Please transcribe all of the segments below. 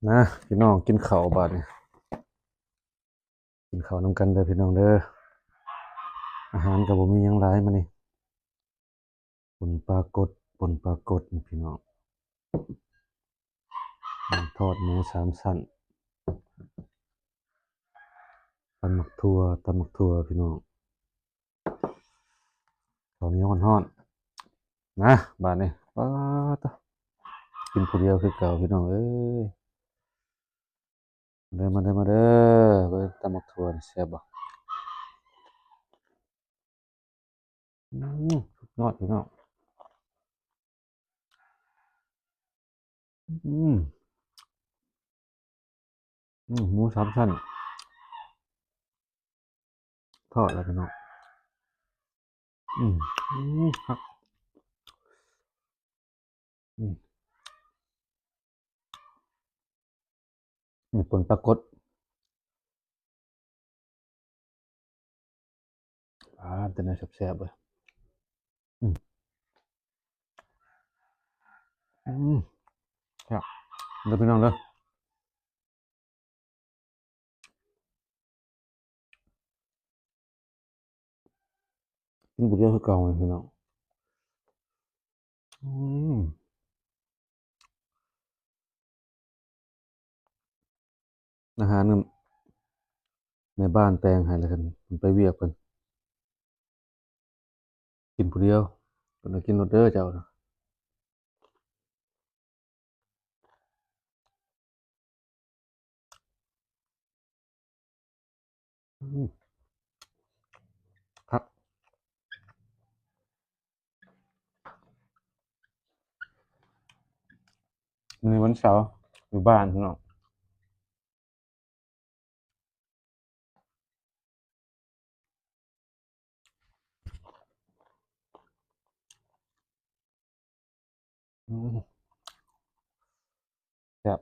นะพี่น้องกินข้าวบาดนี่กินข้าวนำกันเด้อพี่น้องเด้ออาหารกับบ่มีหยังหลายมานี่ป่นปลากดนี่พี่น้องทอดหมูสามชั้นตำหมักทั่วพี่น้องข้าวเหนียวร้อนๆนะบาดนี่ป๊าดกินผู้เดียวคือเก่าพี่น้องเอ้ยมาเด้อเบิ่งตำหมักทั่วนี่แซ่บบ่สุดยอดพี่น้องอืมหมูสามชั้นทอดแล้วพี่น้องอืมครับอืมนี่ป่นปลากดแต่น่าแซ่บๆเว้ยอืมอืมครับเด้อพี่น้องเด้อ กินก๋วยเตี๋ยวคือเก่าเลยพี่น้องอืมอาหารนั่นในบ้านแต่งให้แล้วกันมันไปเวียกกันกินผู้เดียวเพิ่นน่ะกินรถเด้อเจ้าน่ะอืมครับในวันเสาร์อยู่บ้านพี่น้องอืมแซ่บ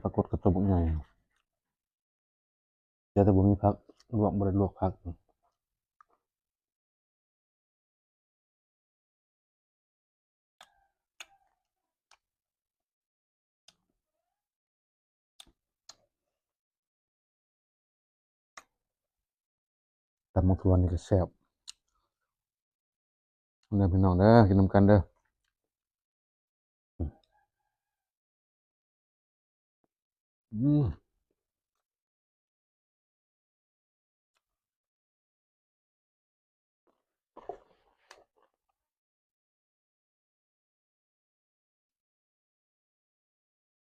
ปรากฏกระตัวบักใหญ่แต่บ่มีผักลวกบ่ได้ลวกผักตำบักถั่วนี่ก็แซ่บเด้อพี่น้องเด้อกินนำกันเด้ออืม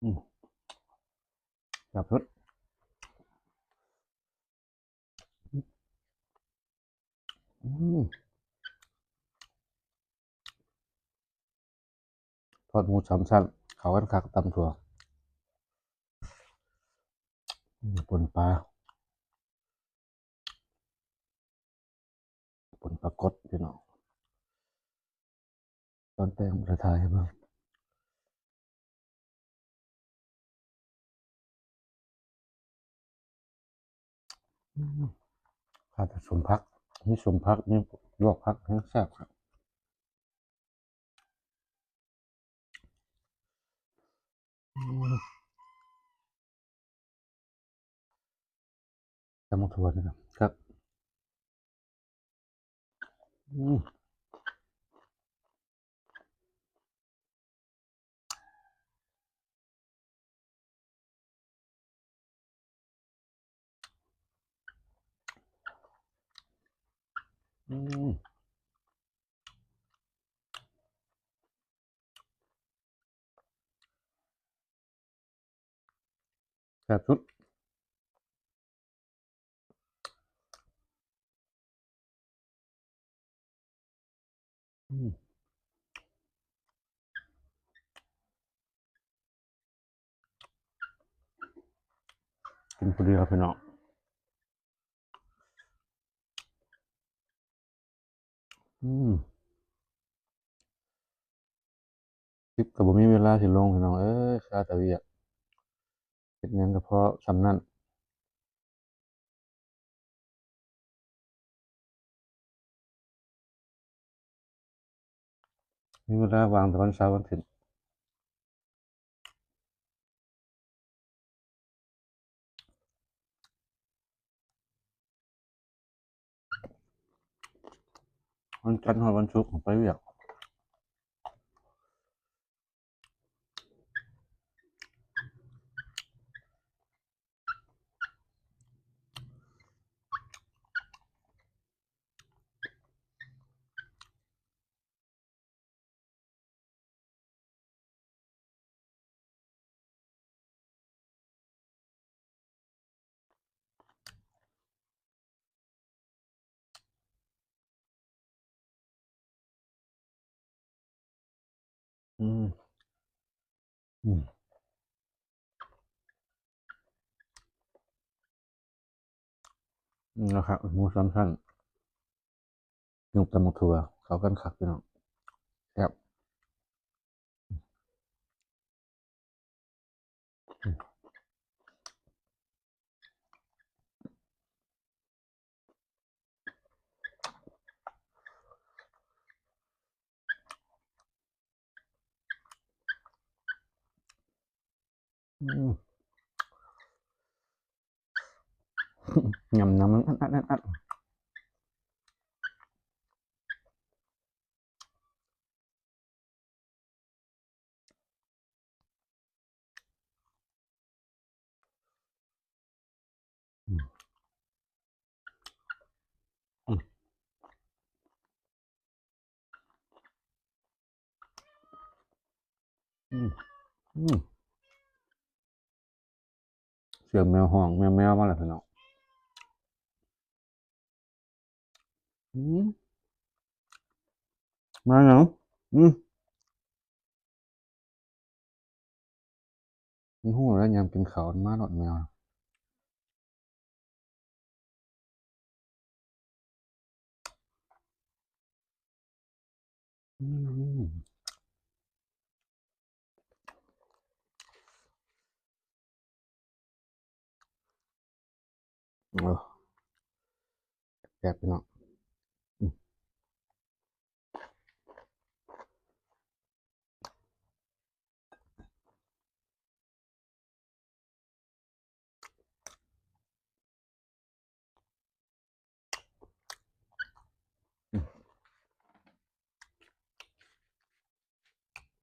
อืมแซ่บสุดอืมทอดหมูสามชั้นเข้ากันคักตำถั่วป่นปลาป่นปลากดพี่น้องตอนแต่งบ่ได้ถ่ายให้เบิ่งอืม ขาดแต่สมพักนี่สมพักนี่ลวกพักทั้งแซ่บครับอืมตำมะถั่วนี่ครับอืมอืมแซ่บสุดอืมกินพอดีครับพี่น้องอืมคลิปก็บ่มีเวลาสิลงพี่น้องเอ้ยคาแต่เวียกเฮ็ดหยังก็เพราะส่ำนั้นมีเวลาว่างแต่วันเสาร์วันอาทิตย์ วันจันทร์หรือวันศุกร์ไปเวียกอืมอืมนะครับหมูสามชั้นยุกตะมุทัวเขากันขักพี่น้องครับอืมยำน้ำมันอัดอืมอืมอืมอืมเสียงแมวห้องแมวมาแล้วพี่น้องอืมมาเนาะอืมมันหูแล้วยำกินเขาวมาหลอดแมวอืมเออแซ่บพี่น้อง